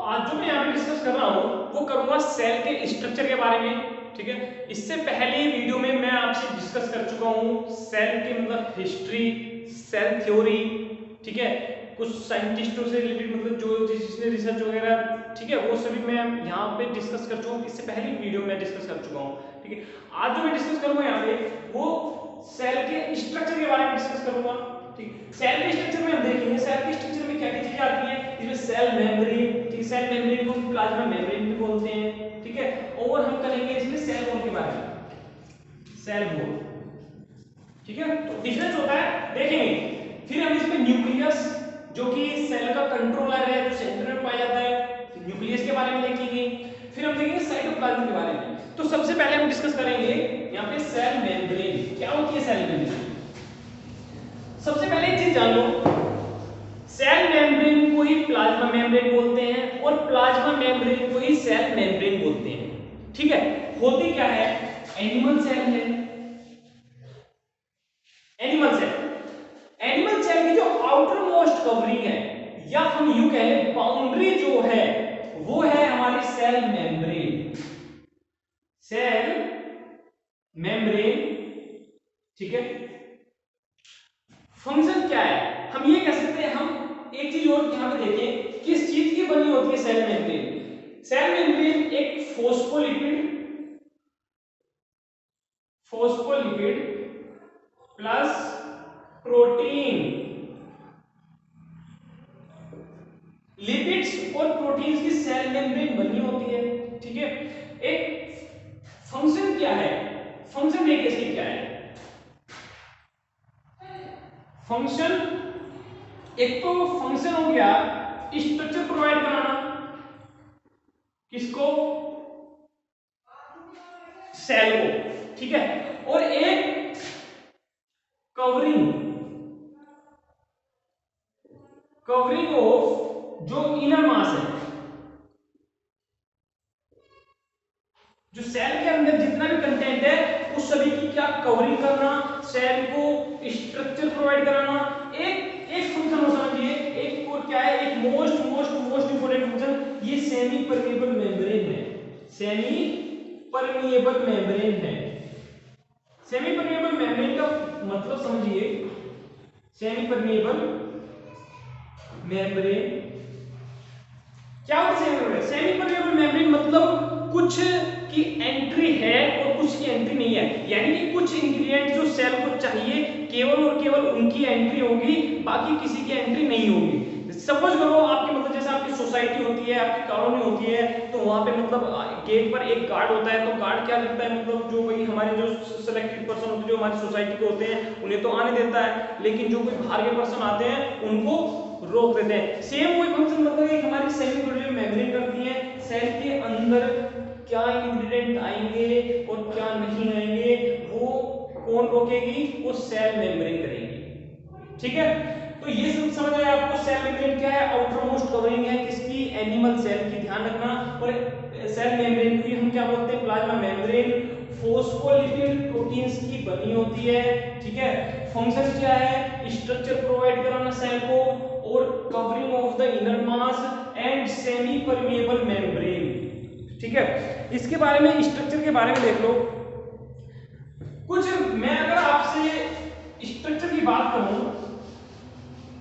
आज जो मैं यहाँ पे डिस्कस कर रहा हूँ वो करूंगा सेल के स्ट्रक्चर के बारे में। ठीक है, इससे पहले वीडियो में मैं आपसे डिस्कस कर चुका हूँ सेल की मतलब हिस्ट्री, सेल थ्योरी। ठीक है, कुछ साइंटिस्टों से रिलेटेड मतलब जो जिसने रिसर्च वगैरह, ठीक है, वो सभी मैं यहाँ पे डिस्कस कर चुका हूँ। इससे पहले वीडियो में डिस्कस कर चुका हूँ। ठीक है, आज जो मैं डिस्कस करूंगा यहाँ पे वो सेल के स्ट्रक्चर के बारे में डिस्कस करूंगा। ठीक, सेल के स्ट्रक्चर में हम देखेंगे सेल के स्ट्रक्चर में क्या क्या चीजें आती हैं। इसमें सेल मेम्ब्रेन, ठीक है, सेल मेम्ब्रेन को प्लाज्मा मेम्ब्रेन भी बोलते हैं। ठीक है, और हम करेंगे इसमें सेल वॉल के बारे में, सेल वॉल। ठीक है, तो डिफरेंस होता है देखेंगे। फिर हम इसमें न्यूक्लियस जो कि सेल का कंट्रोलर है, जो सेंटर में पाया जाता है, न्यूक्लियस के बारे में देखेंगे। फिर हम देखेंगे साइटोप्लाज्म के बारे में। तो सबसे पहले हम डिस्कस करेंगे यहाँ पे सेल मेम्ब्रेन। क्या होती है सेल मेम्ब्रेन? सबसे पहले एक चीज जान लो, सेल मेम्ब्रेन को ही प्लाज्मा मेम्ब्रेन बोलते हैं और प्लाज्मा मेम्ब्रेन को ही सेल मेम्ब्रेन बोलते हैं। ठीक है, होती क्या है? एनिमल सेल है, एनिमल सेल, एनिमल सेल की जो आउटर मोस्ट कवरिंग है, या हम यूं कह लें बाउंड्री जो है, वो है हमारी सेल मेम्ब्रेन, सेल मेम्ब्रेन। ठीक है, फंक्शन क्या है? हम ये कह सकते हैं, हम एक चीज और यहां पे देखें, किस चीज की बनी होती है सेल मेम्ब्रेन? सेल मेम्ब्रेन एक phospholipid, phospholipid plus protein, lipids और प्रोटीन्स की सेल मेम्ब्रेन बनी होती है। ठीक है, एक फंक्शन क्या है? फंक्शन देखिए इसकी क्या है। फंक्शन, एक तो फंक्शन हो गया स्ट्रक्चर प्रोवाइड कराना, किसको? सेल को। ठीक है, और एक कवरिंग, कवरिंग ऑफ जो इनर मास है, जो सेल के अंदर जितना भी कंटेंट है उस सभी की क्या कवरिंग करना, सेल को स्ट्रक्चर प्रोवाइड कराना। एक एक फंक्शन हो समझिए, एक और क्या है, एक most most most important function, ये सेमी परमेबल मेम्ब्रेन है, सेमी परमेबल मेम्ब्रेन है। सेमी परमेबल मेम्ब्रेन का मतलब समझिए, सेमी परमेबल मेम्ब्रेन क्या होता है? सेमी परमेबल मेम्ब्रेन मतलब कुछ की एंट्री है और कुछ की एंट्री नहीं है, यानी कि कुछ इंग्रेडिएंट जो सेल को चाहिए केवल और केवल उनकी एंट्री होगी, बाकी किसी की एंट्री नहीं होगी। सपोज करो आपकी मतलब जैसे आपकी सोसाइटी होती है, आपकी कॉलोनी होती है, तो वहां पे मतलब गेट पर एक गार्ड होता है, तो गार्ड क्या करता है, मतलब जो भाई हमारे जो सिलेक्टेड पर्सन होते हैं, जो हमारी सोसाइटी के होते हैं, उन्हें तो आने देता है, लेकिन जो कोई बाहर के पर्सन आते हैं उनको रोक देते हैं। सेम वही फंक्शन मतलब एक हमारी सेल परमेबल मेम्ब्रेन करती है, सेल के अंदर क्या इंग्रेडिएंट आएंगे और क्या नहीं आएंगे वो कौन रोकेगी? वो सेल मेम्ब्रेन करेगी। ठीक है, तो ये सब समझ आया आपको। सेल मेम्ब्रेन क्या है? आउटर मोस्ट कवरिंग है किसकी? एनिमल सेल की, ध्यान रखना। और सेल मेम्ब्रेन को हम क्या बोलते हैं? प्लाज्मा मेम्ब्रेन, फोस्फोलिपिड प्रोटीन्स की बनी होती है। ठीक है, फंक्शन क्या है? स्ट्रक्चर प्रोवाइड कराना सेल को, और covering of the inner mass and semi permeable membrane. ठीक है, इसके बारे में, स्ट्रक्चर के बारे में देख लो कुछ। मैं अगर आपसे स्ट्रक्चर की बात करूं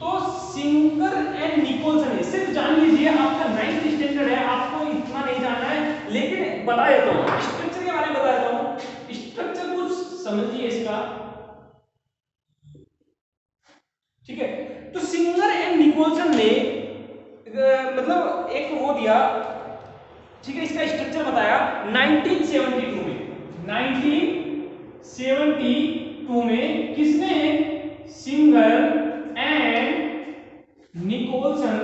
तो सिंगर एंड निकोलसन है, सिर्फ जान लीजिए, आपका 9th स्टैंडर्ड है, आपको इतना नहीं जानना है, लेकिन बता देता हूं स्ट्रक्चर के बारे में, बता देता हूं स्ट्रक्चर कुछ समझिए इसका। ठीक है, तो सिंगर एंड निकोलसन ने मतलब एक वो दिया, ठीक है, इसका स्ट्रक्चर बताया 1972 में, 1972 में किसने? Singer and Nicolson.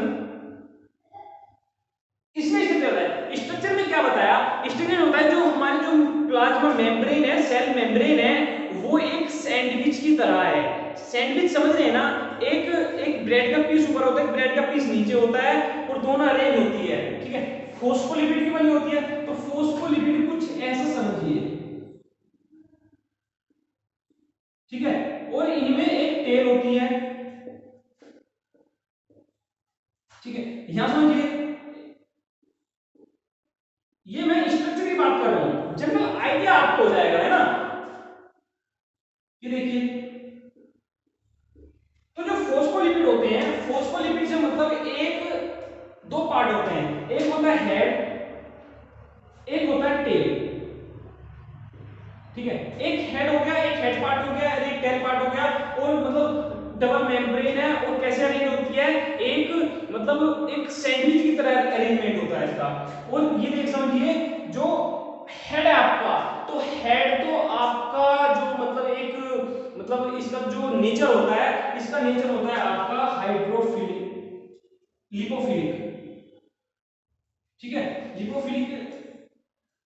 इसमें स्ट्रक्चर है, स्ट्रक्चर में क्या बताया? स्ट्रक्चर में होता है जो हमारे जो प्लाज्मा मेम्ब्रेन है, सेल मेम्ब्रेन है, वो एक सैंडविच की तरह है। सैंडविच समझ रहे हैं ना? एक एक ब्रेड का पीस ऊपर होता है, ब्रेड का पीस नीचे होता है, और दोनों अरेंज होती है। ठीक है, फोस्फोलिपिड की बनी होती है, तो फोस्फोलिपिड कुछ ऐसा समझिए। ठीक है, और इनमें एक टेल होती है। ठीक है, यहां समझिए पार्ट होते हैं, एक होता है हेड, एक होता है टेल। ठीक है, एक हेड हो गया, एक हेड पार्ट हो गया, एक टेल पार्ट हो गया, और मतलब डबल मेम्ब्रेन है, और कैसे अरेंज होती है, एक मतलब एक सैंडविच की तरह अरेंजमेंट होता है इसका। और ये देख समझिए, जो हेड है आपका, तो हेड तो आपका जो मतलब एक मतलब इसका जो नेचर होता है, इसका नेचर होता है आपका हाइड्रोफिलिक, लिपोफिलिक। ठीक है, लिपोफिलिक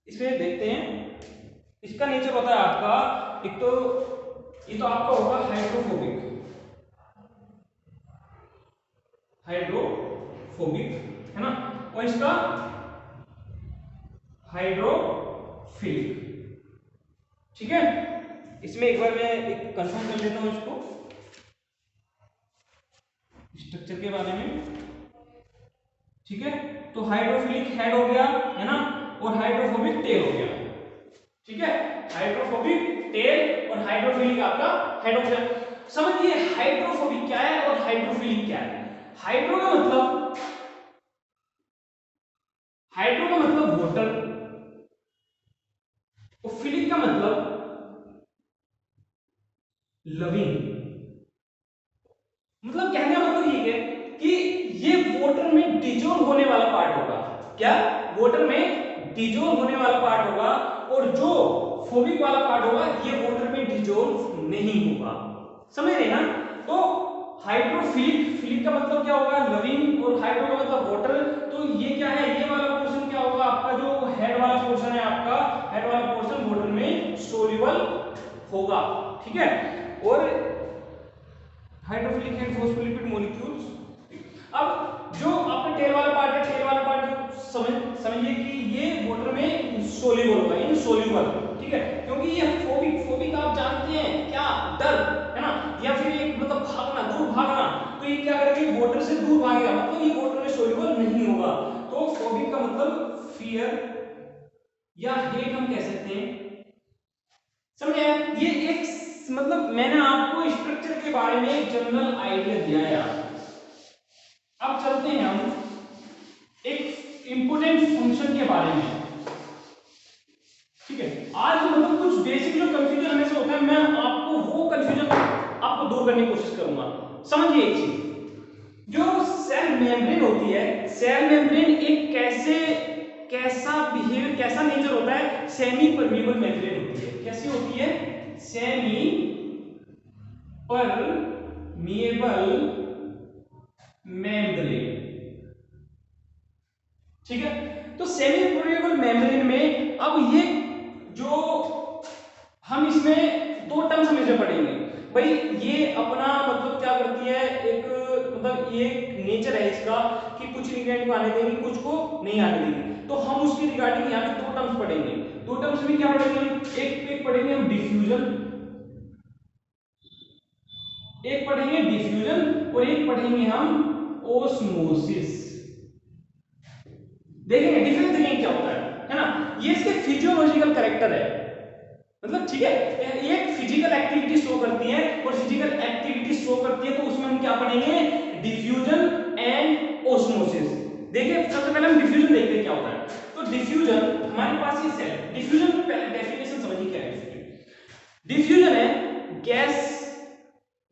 इसमें देखते हैं, इसका नेचर होता है आपका, एक तो ये तो आपका होगा हाइड्रोफोबिक, हाइड्रोफोबिक है ना, और इसका हाइड्रोफिलिक। ठीक है, इसमें एक बार मैं एक कंफर्म कर लेता हूं इसको स्ट्रक्चर के बारे में। ठीक है, तो हाइड्रोफिलिक हेड हो गया है ना, और हाइड्रोफोबिक टेल हो गया। ठीक है, हाइड्रोफोबिक टेल और हाइड्रोफिलिक आपका हेड हो गया। समझिए हाइड्रोफोबिक क्या है और हाइड्रोफिलिक क्या है। हाइड्रो का मतलब, हाइड्रो का मतलब वाटर, और फिलिक का मतलब लविंग। मतलब कहने का मतलब ये है कि ये वाटर में डिजोल्व होने वाला पार्ट होगा। क्या? वाटर में डिजोल्व होने वाला पार्ट होगा, और जो फोबिक वाला पार्ट होगा ये वाटर में डिजोल्व नहीं होगा। समझ रहे ना? तो हाइड्रोफिलिक, फिलिक का मतलब क्या होगा, लविंग, और हाइड्रो का मतलब वाटर। तो ये क्या है, ये वाला पोर्शन क्या होगा आपका, जो हेड वाला पोर्शन है आपका, हेड वाला पोर्शन वाटर में सोल्यूबल होगा। ठीक है, और हाइड्रोफिलिक एंड फॉस्फोलिपिड मॉलिक्यूल्स। अब जो आपका टेल वाला पार्ट है, टेल वाला पार्ट समझिए कि ये वाटर में सोल्यूबल होगा, इनसोल्यूबल। ठीक है, क्योंकि ये फोबिक, फोबिक आप जानते हैं क्या, डर है ना, या फिर एक मतलब भागना, दूर भागना। तो ये क्या करेगा, वाटर से दूर भागेगा, मतलब ये वाटर में सोल्यूबल नहीं होगा। तो फोबिक का मतलब फियर या हेट हम कह सकते हैं। समझ आया? ये एक मतलब मैंने आपको स्ट्रक्चर के बारे में एक जनरल आइडिया दिया है यार। अब चलते हैं हम एक इंपोर्टेंट फंक्शन के बारे में। ठीक है, आज मतलब कुछ बेसिक जो कंफ्यूजन हमें से होता है, मैं आपको वो कंफ्यूजन आपको दूर करने की कोशिश करूंगा। समझिए एक चीज, जो सेल मेम्ब्रेन होती है, सेल मेम्ब्रेन एक कैसा बिहेवियर, कैसा नेचर होता है, सेमी परमिएबल मेम्ब्रेन होती है। कैसी होती है? Semi permeable membrane. ठीक है, तो सेमी परमिएबल मेम्ब्रेन में अब ये जो हम इसमें दो टर्म्स हमेशा पढ़ेंगे भाई। ये अपना मतलब क्या करती है, एक मतलब ये नेचर है इसका कि कुछ इंग्रेडिएंट को आने देंगे, कुछ को नहीं आने देंगे। तो हम उसके रिगार्डिंग यहाँ पे दो टर्म्स पढ़ेंगे। दो टर्म्स में क्या पढ़ेंगे, एक पढ़ेंगे हम डिफ्यूजन, एक पढ़ेंगे डिफ्यूजन, और एक पढ़ेंगे हम ओस्मोसिस। देखेंगे डिफरेंस, देखेंगे क्या होता है ना। ये इसके फिजियोलॉजिकल कैरेक्टर है, मतलब ठीक है, ये फिजिकल एक्टिविटी शो करती है, और फिजिकल एक्टिविटी शो करती है तो उसमें हम क्या पढ़ेंगे, डिफ्यूजन एंड ओस्मोसिस। देखिए सबसे पहले हम डिफ्यूजन देखते हैं क्या होता है। तो डिफ्यूजन हमारे पास ये सेल, डिफ्यूजन की पहले डेफिनेशन समझिए क्या है। डिफ्यूजन है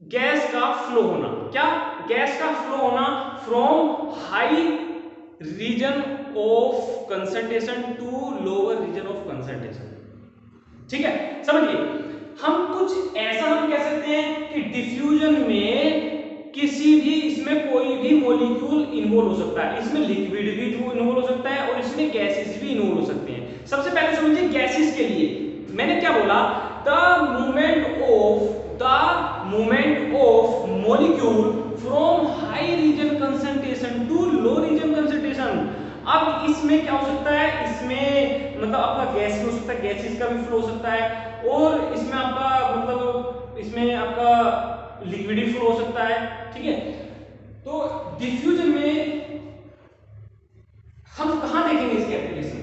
गैस का फ्लो होना। क्या? गैस का फ्लो होना from high region of concentration to lower region of concentration. ठीक है, समझिए हम कुछ ऐसा हम कह सकते हैं कि डिफ्यूजन में किसी भी, इसमें कोई भी मॉलिक्यूल इन्वॉल्व हो सकता है। इसमें लिक्विड भी इन्वॉल्व हो सकता है, और इसमें गैसेस भी इन्वॉल्व हो सकते हैं। सबसे पहले समझिए गैसेस के लिए मैंने क्या बोला, the movement of molecule from high region concentration to low region concentration. अब इसमें क्या हो सकता है, इसमें मतलब आपका गैस भी हो सकता है, गैसेस का भी फ्लो हो सकता है, और इसमें आपका मतलब इसमें आपका लिक्विड भी फ्लो हो सकता है। ठीक है, तो डिफ्यूजन में हम कहां देखेंगे इसकी एप्लीकेशन,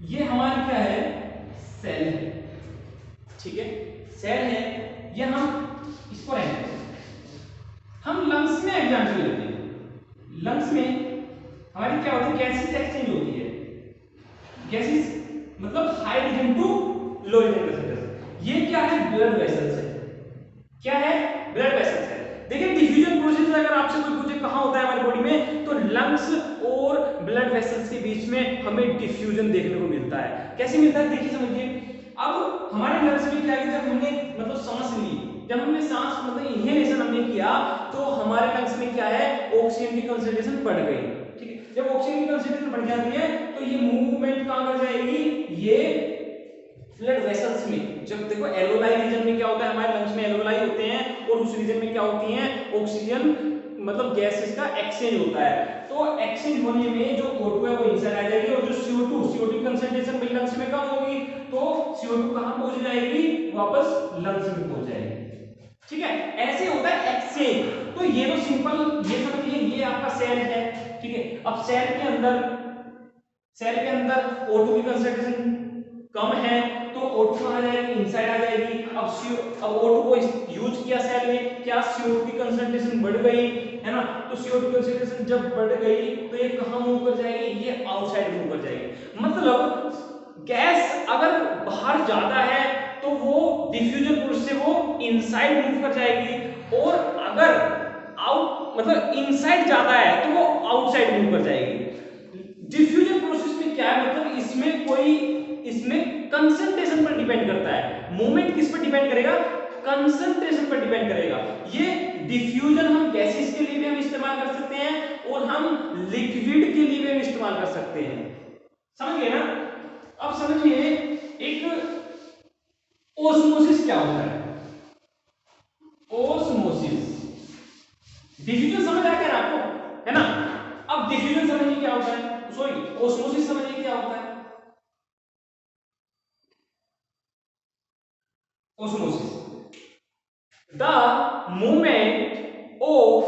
ये हमारी क्या है, सेल है। ठीक है, सेल है, ये हम इसको रहेंगे, हम लंग्स में एग्जांपल लेते हैं। लंग्स में हमारी क्या होती है, गैसेस एक्सचेंज होती है, गैसेस मतलब high region to low region concentration. ये क्या है, ब्लड वेसल्स है। क्या है, ब्लड वेसल्स है। देखिए डिफ्यूजन प्रोसेस अगर आपसे कोई पूछे कहां होता है हमारी बॉडी में, तो लंग्स और ब्लड वेसल्स के बीच में हमें डिफ्यूजन देखने को मिलता है। कैसे मिलता है, देखिए समझिए। अब हमारे लंग्स में क्या है, जब हमने मतलब सांस ली, जब हमने सांस मतलब इनहेलेशन हमने किया, तो हमारे लंग्स में क्या है, ऑक्सीजन की कंसंट्रेशन बढ़ गई। ठीक है, जब ऑक्सीजन की कंसंट्रेशन बढ़ जाती है तो ये मूवमेंट कहां कर जाएगी, ये ब्लड वेसल्स में। जब देखो एलोलाई रीजन में क्या होता है, हमारे लंग्स में एलोलाई होते हैं और उस रीजन में क्या होती हैं, ऑक्सीजन मतलब गैसेस का एक्सचेंज होता है। तो एक्सचेंज होने में जो O2 है वो इनसाइड आ जाएगी और जो CO2 कंसंट्रेशन भी लंग्स में कम होगी, तो CO2 कहां पहुंच जाएगी, वापस लंग्स में पहुंच जाएगी। ठीक है, ऐसे होता है एक्सचेंज। तो ये तो सिंपल, ये समझिए ये आपका सेल है। ठीक है, अब सेल के अंदर O2 की कंसंट्रेशन कम है तो O2 कहां जाएगी, इनसाइड आ जाएगी। अब O2 को यूज किया सेल ने, क्या CO2 की कंसंट्रेशन बढ़ गई है ना, तो CO2 कंसंट्रेशन जब बढ़ गई तो ये कहां मूव कर जाएगी, ये आउटसाइड मूव कर जाएगी। मतलब गैस अगर बाहर ज्यादा है तो वो डिफ्यूजन प्रोसेस से वो इनसाइड मूव कर जाएगी, और अगर आउट मतलब इनसाइड ज्यादा है तो वो आउटसाइड मूव कर जाएगी। डिफ्यूजन प्रोसेस में क्या है, मतलब इसमें कंसंट्रेशन पर डिपेंड करता है। मूवमेंट किस पर डिपेंड करेगा, कंसंट्रेशन पर डिपेंड करेगा। ये डिफ्यूजन हम गैसेस के लिए भी हम इस्तेमाल कर सकते हैं और हम लिक्विड के लिए भी हम इस्तेमाल कर सकते हैं। समझ गए ना। अब समझिए एक ओस्मोसिस क्या होता है, ओस्मोसिस। डिफ्यूजन समझ आ गया आपको, है ना। अब डिफ्यूजन समझिए क्या होता है, सॉरी ओस्मोसिस समझिए क्या होता है। Osmosis, the movement of,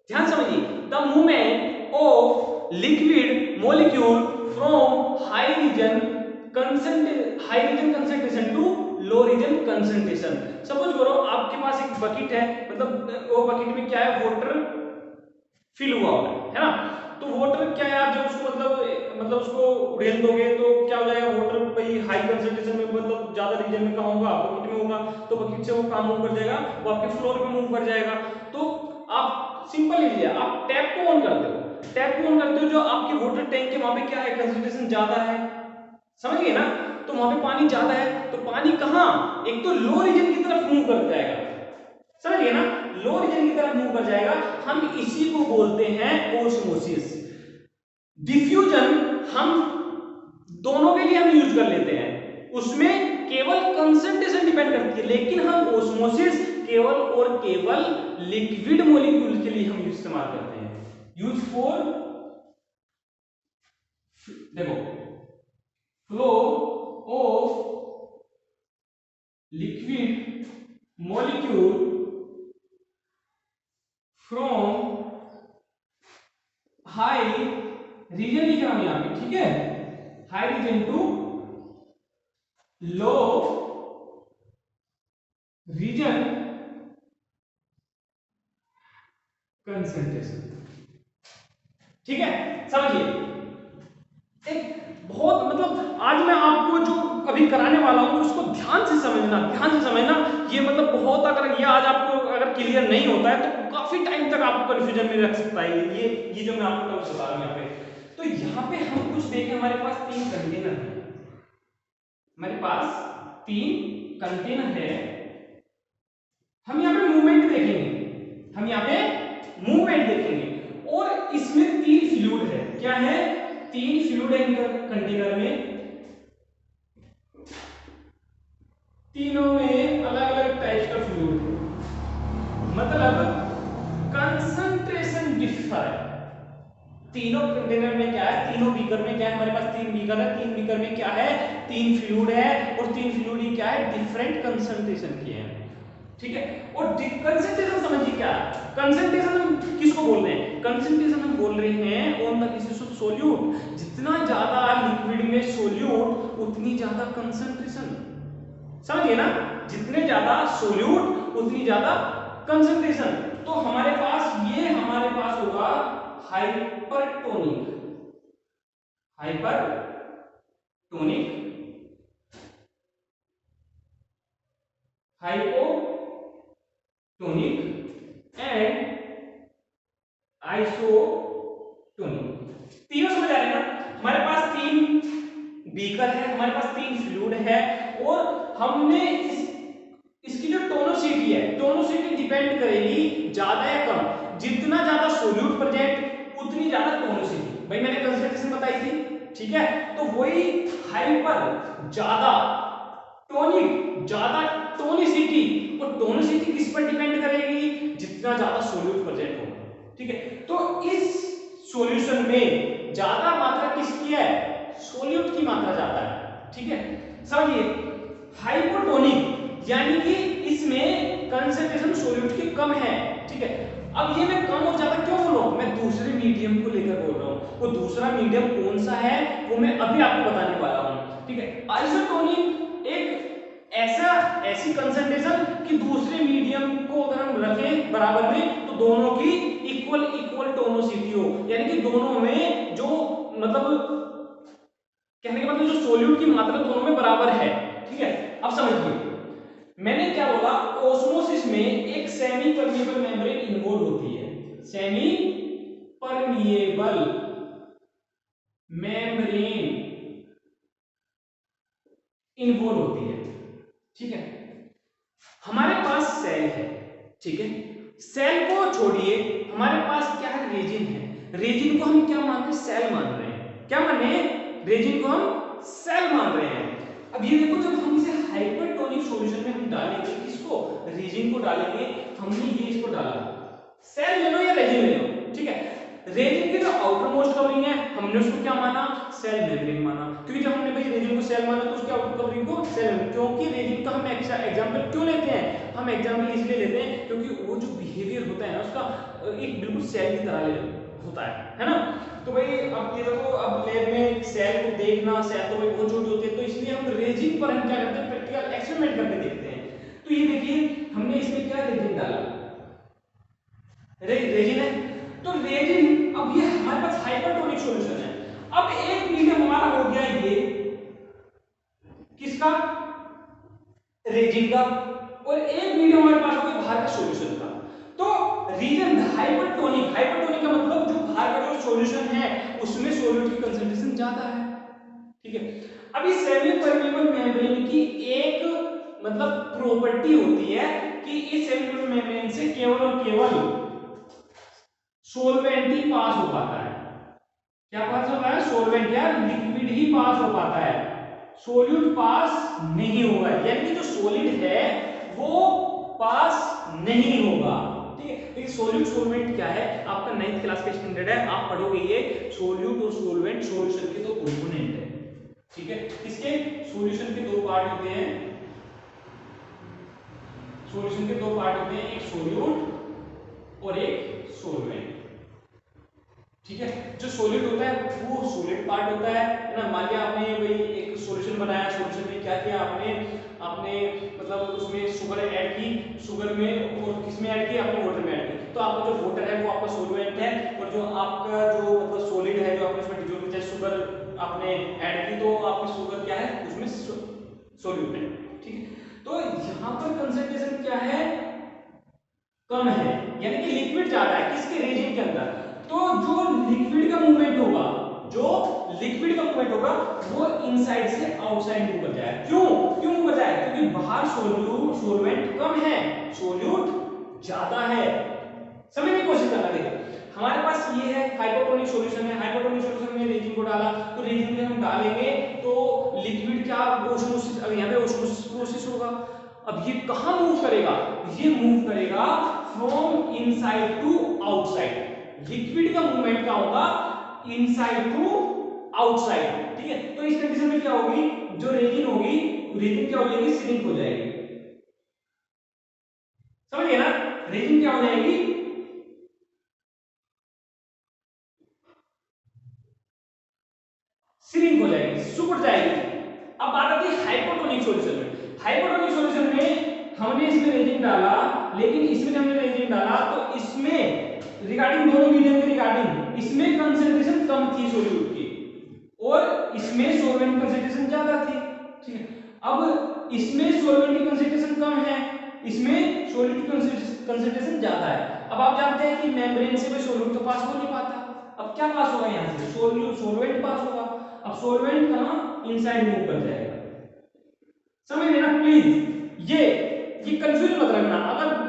ध्यान समझिए, the movement of liquid molecule from high region concentration to low region concentration। Suppose करो आपके पास एक बकेट है, मतलब वो बकेट में क्या है, वाटर फिल हुआ है ना। तो वाटर क्या है, आप जब उसको मतलब उसको उड़ेल दोगे तो क्या हो जाएगा, वाटर भाई हाई कंसंट्रेशन में मतलब ज्यादा रीजन में कहां होगा, बकेट में होगा, तो बकेट से वो काम मूव कर जाएगा, वो आपके फ्लोर पे मूव कर जाएगा। तो आप सिंपल लीजिए, आप टैप को ऑन करते हो, जो आपके वाटर टैंक के वहां पे क्या है, कंसंट्रेशन ज्यादा है, समझ गए ना। तो वहां पे पानी ज्यादा है, तो पानी कहां, एक तो लो रीजन की तरफ मूव कर जाएगा, समझ गए ना, लो रीजन की तरफ मूव कर जाएगा। हम इसी को बोलते हैं ओस्मोसिस। डिफ्यूजन हम दोनों के लिए हम यूज कर लेते हैं, उसमें केवल कंसंट्रेशन डिपेंड करती है, लेकिन हम ओस्मोसिस केवल और केवल लिक्विड मॉलिक्यूल के लिए हम इस्तेमाल करते हैं। यूज फॉर, देखो, flow of liquid molecule from high region लिख रहा हूं यहां पे, ठीक है, high region to low region concentration. ठीक है, समझिए एक बहुत मतलब आज मैं आपको जो अभी कराने वाला हूं उसको ध्यान से समझना। ये मतलब बहुत, अगर ये आज आपको अगर क्लियर नहीं होता है तो काफी टाइम तक आपको कंफ्यूजन में रख सकता है ये जो मैं आपको बता रहा हूं यहाँ पे। तो यहाँ पे हम कुछ देखें, हमारे पास 3 कंटेनर है, हमारे पास 3 कंटेनर है। हम यहाँ पे मूवमेंट देखेंगे, और इसमें 3 फ्लूइड है। क्या है, 3 फ्लूइड है कंटेनर में, तीनों में अलग अलग टाइप का फ्लूइड, मतलब कंसंट्रेशन डिफर है। तीनों कंटेनर में क्या है, तीनों बीकर में क्या है, हमारे पास 3 बीकर है, 3 बीकर में क्या है, 3 फ्लूइड है, और 3 फ्लूइड ही क्या है, डिफरेंट कंसंट्रेशन के हैं। ठीक है, और कंसंट्रेशन समझिए क्या है, कंसंट्रेशन हम किसको बोल रहे हैं, कंसंट्रेशन हम बोल रहे हैं on the basis of solute. जितना ज्यादा लिक्विड में सोल्यूट उतनी ज्यादा कंसंट्रेशन, समझिए ना, जितने ज्यादा सोल्यूट उतनी ज्यादा कंसंट्रेशन। तो हमारे पास होगा hypertonic, hypertonic, hypotonic and isotonic. तीनों समझ आ रहे हैं ना? हमारे पास 3 बीकर है, हमारे पास 3 फ्लूइड है और हमने इसकी जो टोनोसिटी है, टोनोसिटी डिपेंड करेगी ज्यादा या कम। जितना ज्यादा सोल्यूट प्रेजेंट उतनी ज्यादा टोनोसिटी। भाई मैंने कंसंट्रेशन बताई थी, ठीक है? तो वही हाइपर ज्यादा, टोनिक ज्यादा टोनिसिटी, और टोनिसिटी किस पर डिपेंड करेगी? जितना ज्यादा सोल्यूट प्रेजेंट होगा, ठीक है? तो इस सॉल्यूशन में ज्यादा मात्रा किसकी है? सोल्यूट की मात्रा ज्यादा है, ठीक है? समझिए, हाइपोटोनिक यानी कि इसमें कंसंट्रेशन सोल्यूट की कम है, ठीक है? अब ये मैं कम और ज्यादा क्यों बोल रहा हूं? मैं दूसरे मीडियम को लेकर बोल रहा हूं। वो दूसरा मीडियम कौन सा है वो मैं अभी आपको बताने वाला हूं, ठीक है? आइसोटोनिक एक ऐसी कंसंट्रेशन कि दूसरे मीडियम को अगर हम रखें बराबर में तो दोनों की इक्वल टोनोसिटी हो, यानी कि दोनों में जो मतलब कहने का मतलब जो सोल्यूट की मात्रा दोनों में बराबर है, ठीक है? अब समझिए मैंने क्या बोला, ओस्मोसिस में एक सेमी परमिएबल मेम्ब्रेन इन्वॉल्व होती है, सेमी परमिएबल मेम्ब्रेन इन्वॉल्व होती है, ठीक है? हमारे पास सेल है, ठीक है? सेल को छोड़िए, हमारे पास क्या है? रेजिन है। रेजिन को हम क्या मान रहे हैं? सेल मान रहे हैं। क्या मान रहे हैं? रेजिन को हम सेल मान रहे हैं। अब ये देखो, जब हम इसे हाइपरटोनिक सॉल्यूशन में हम डालेंगे, किसको? रेजिन को डालेंगे। हमने ये इसको डाला, सेल ले लो या रेजिन ले लो, ठीक है? रेजिन की जो आउटर मोस्ट कवरिंग है हमने उसको क्या माना? सेल मेम्ब्रेन माना, क्योंकि जब हमने भाई रेजिन को सेल माना तो उसकी आउटर कवरिंग को सेल। क्योंकि रेजिन का हम एग्जांपल क्यों लेते हैं? हम एग्जांपल इसलिए लेते हैं क्योंकि वो जो बिहेवियर होता है ना उसका एक बिल्कुल सेल की तरह होता है ना? तो भाई अब ये देखो, अब लैब में सेल को देखना, सेल तो भाई बहुत छोटी होती है, तो इसलिए हम रेजिन पर हम क्या करते हैं? प्रैक्टिकल एक्सपेरिमेंट करके देखते हैं। तो ये देखिए, हमने इसमें क्या रेजिन डाला, रेजिन है। तो रेजिन, अब ये हमारे पास हाइपरटोनिक सॉल्यूशन है। अब एक मीडियम हमारा हो गया ये किसका? रेजिन का, और एक मीडियम हमारे पास हो गया बाहर का सॉल्यूशन का। तो रीजन हाइपरटोनिक, हाइपरटोनिक का मतलब जो बाहर का जो सॉल्यूशन है उसमें सोल्यूट की कंसंट्रेशन ज्यादा है, ठीक है? अब इस सेमी परमेबल मेम्ब्रेन की एक मतलब प्रॉपर्टी होती है कि इस सेमी परमेबल मेम्ब्रेन से केवल और केवल सोलवेंट ही पास हो पाता है। क्या पास होता है? सोलवेंट या लिक्विड ही पास हो पाता है, सोल्यूट पास नहीं होगा। यानी कि जो सॉलिड है वो पास नहीं होगा, ठीक है? देखिए सोल्यूट सोलवेंट क्या है, आपका 9th क्लास का स्टैंडर्ड है, आप पढ़ोगे ये। सोल्यूट और सोलवेंट सॉल्यूशन के दो कंपोनेंट है, ठीक है? इसके सॉल्यूशन के दो पार्ट होते हैं, सॉल्यूशन के दो पार्ट होते हैं, एक सोल्यूट और एक सोलवेंट, ठीक है? जो सॉलिड होता है वो सॉलिड पार्ट होता है ना? मान लिया आपने भाई एक सॉल्यूशन बनाया, सॉल्यूशन में क्या किया आपने मतलब उसमें शुगर ऐड की, शुगर में और किसमें ऐड की? आपने वाटर में ऐड की। तो आपका जो वाटर है वो आपका सॉल्वेंट है, और जो आपका जो मतलब सॉलिड है जो आपने उसमें डिसॉल्व किया, शुगर आपने ऐड की, तो आपकी शुगर क्या है? उसमें सॉल्यूट है, ठीक है? तो यहां पर कंसंट्रेशन क्या है? कम है, यानी कि लिक्विड ज्यादा है किसके? रेजिन के अंदर। तो जो लिक्विड का मूवमेंट होगा, वो इनसाइड से आउटसाइड मूव कर जाएगा। क्यों मूव कर जाएगा? क्योंकि बाहर सॉल्वेंट कम है, सोल्यूट ज्यादा है। समझने की कोशिश करना। देखिए हमारे पास ये है हाइपोटोनिक सॉल्यूशन है, हाइपोटोनिक सॉल्यूशन में रेजिन को डाला, तो रेजिन में हम डालेंगे तो लिक्विड क्या? ओस्मोसिस, अब यहां पे ओस्मोसिस प्रोसेस होगा। अब ये कहां मूव करेगा? ये मूव करेगा from inside to outside. Liquid का मूवमेंट क्या होगा? इनसाइड टू आउटसाइड, ठीक है? तो इस कंडीशन में क्या होगी? जो रेजिन होगी, रेजिन क्या हो जाएगी? श्रिंक हो जाएगी। समझ गए ना? रेजिन क्या हो जाएगी? श्रिंक हो जाएगी, सुकुड़ जाएगी। अब बात आती है हाइपोटोनिक सॉल्यूशन में। हाइपोटोनिक सॉल्यूशन में हमने इसमें रेजिन डाला, लेकिन इसमें हमने रेजिन डाला तो इसमें रिगार्डिंग दोनों मीडियम के रिगार्डिंग, इसमें कंसंट्रेशन कम थी सॉल्यूट की और इसमें सॉल्वेंट कंसंट्रेशन ज्यादा थी, ठीक है। अब इसमें सॉल्वेंट की कंसंट्रेशन कम है, इसमें सॉल्यूट की कंसंट्रेशन ज्यादा है। अब आप जानते हैं कि मेम्ब्रेन से भी सॉल्यूट तो पास हो नहीं पाता, अब क्या पास होगा यहाँ से, सॉल्वेंट पास होगा। अब सॉल्वेंट कहाँ, इनसाइड मूव कर जाएगा, समझ लेना प्लीज। ये कंफ्यूज मत रखना, अगर